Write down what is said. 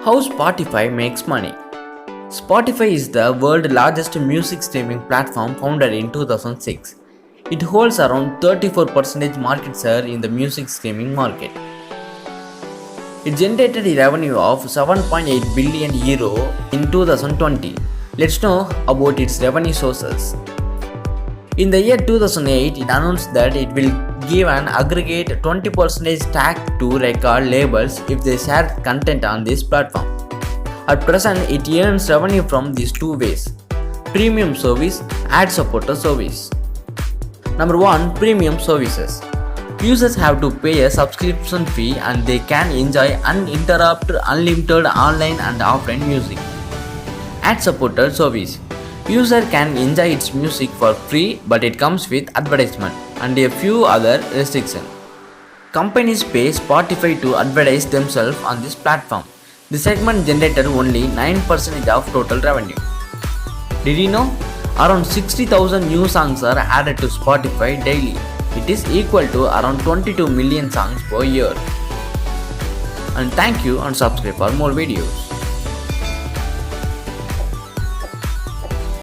How Spotify makes money. Spotify is the world's largest music streaming platform founded in 2006. It holds around 34% market share in the music streaming market. It generated a revenue of 7.8 billion euro in 2020. Let's know about its revenue sources. In the year 2008, it announced that it will give an aggregate 20% tax to record labels if they share content on this platform. At present, it earns revenue from these two ways: premium service, ad-supported service. Number 1. Premium services. Users have to pay a subscription fee and they can enjoy uninterrupted, unlimited online and offline music. Ad-supported service. User can enjoy its music for free, but it comes with advertisement and a few other restrictions. Companies pay Spotify to advertise themselves on this platform. The segment generated only 9% of total revenue. Did you know? Around 60,000 new songs are added to Spotify daily. It is equal to around 22 million songs per year. And thank you and subscribe for more videos.